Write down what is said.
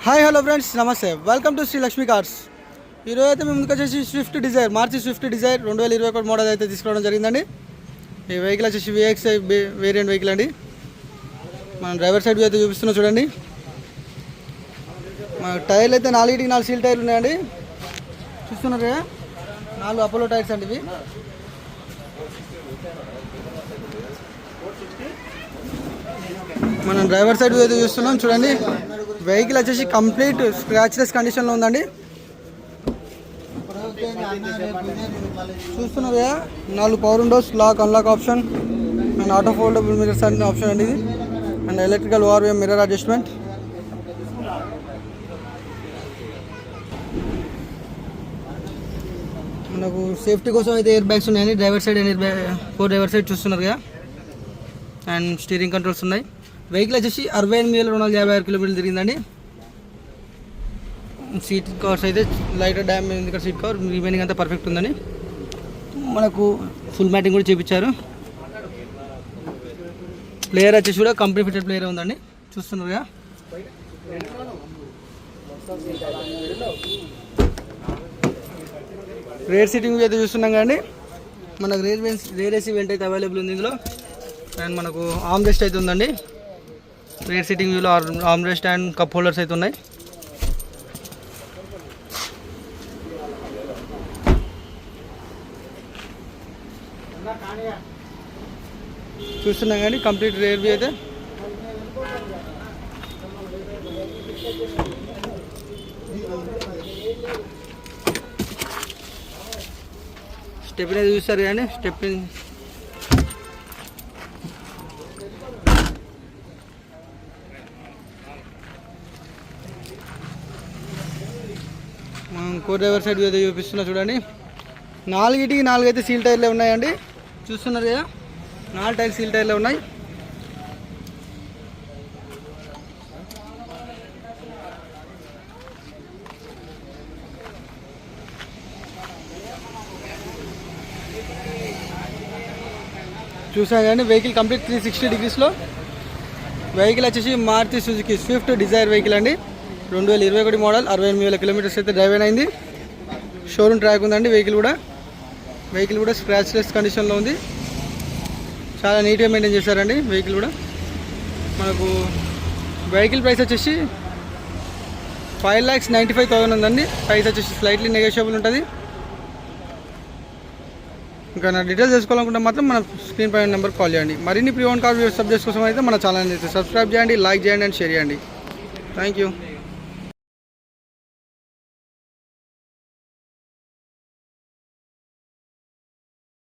Hi hello friends, నమస్తే. Welcome to Shri Lakshmi cars. ఈరోజు అయితే మేము ముందుకు వచ్చేసి స్విఫ్ట్ డిజైర్, మార్చి స్విఫ్ట్ డిజైర్ 2021 మోడల్ అయితే తీసుకోవడం జరిగిందండి. ఈ వెహికల్ వచ్చేసి VXI వేరియంట్ వెహికల్ అండి. మన డ్రైవర్ సైడ్ అయితే చూపిస్తున్నా చూడండి. మన టైర్లు అయితే 4 సీల్ టైర్లు ఉన్నాయండి. చూస్తున్నారు కదా, 4 అపోలో టైర్స్ అండి ఇవి. మనం డ్రైవర్ సైడ్ అయితే చూస్తున్నాం చూడండి. వెహికల్ వచ్చేసి కంప్లీట్ స్క్రాచ్లెస్ కండిషన్లో ఉందండి. చూస్తున్నారు కదా, 4 power windows, lock unlock option and auto foldable mirrors అనే ఆప్షన్ అండి ఇది. And electrical ORVM mirror adjustment. మనకు సేఫ్టీ కోసం అయితే ఎయిర్ బ్యాగ్స్ ఉన్నాయండి. Driver side and 4 driver side చూస్తున్నారు కదా. అండ్ స్టీరింగ్ కంట్రోల్స్ ఉన్నాయి. వెహికల్ వచ్చేసి 68,256 కిలోమీటర్లు తిరిగిందండి. సీట్ కవర్స్ అయితే లైట్ డ్యామేజ్ ఉంది ఇక్కడ. సీట్ కవర్ రిమైనింగ్ అంతా పర్ఫెక్ట్ ఉందని. మనకు ఫుల్ మ్యాటింగ్ కూడా చేయించారు. ప్లేయర్ వచ్చేసి కూడా కంపెనీ ఫిటెడ్ ప్లేయర్ ఉందండి. చూస్తున్నారు కదా. రేర్ సీటింగ్ అయితే చూస్తున్నాం కానీ మనకు రేర్ ఏసీ వెంట్ అయితే అవైలబుల్ ఉంది ఇందులో. అండ్ మనకు ఆర్మ్ రెస్ట్ అయితే ఉందండి. రేర్ సీటింగ్ వ్యూలో arm rest and cup holders అయితే ఉన్నాయి. చూస్తున్నాం కానీ కంప్లీట్ రేర్ వ్యూ అయితే. స్టెప్ అనేది చూస్తారు కానీ స్టెప్ కో డ్రైవర్ సైడ్ అయితే చూపిస్తున్నా చూడండి. 4 అయితే సీల్ టైర్లే ఉన్నాయండి. చూస్తున్నారు కదా, 4 టైర్ సీల్ టైర్లే ఉన్నాయి. చూసాం కానీ వెహికల్ కంప్లీట్ 360 డిగ్రీస్లో. వెహికల్ వచ్చేసి Maruti Suzuki Swift Dzire vehicle అండి. 2021 మోడల్, 68,000 కిలోమీటర్స్ అయితే డ్రైవ్ అయింది. షోరూమ్ ట్రాక్ ఉందండి. వెహికల్ కూడా స్క్రాచ్లెస్ కండిషన్లో ఉంది. చాలా నీట్గా మెయింటైన్ చేశారండి వెహికల్ కూడా. మనకు వెహికల్ ప్రైస్ వచ్చేసి 5,95,000 ఉందండి. ప్రైస్ వచ్చేసి స్లైట్లీ నెగోషియబుల్ ఉంటుంది. ఇంకా నా డీటెయిల్స్ తెలుసుకోవాలనుకుంటే మాత్రం మన స్క్రీన్ పైన నెంబర్ కాల్ చేయండి. మరిన్ని ప్రీ ఓన్ కార్ సబ్జెక్ట్స్ కోసం అయితే మన ఛానల్ అయితే సబ్స్క్రైబ్ చేయండి, లైక్ చేయండి అండ్ షేర్ చేయండి. Thank you.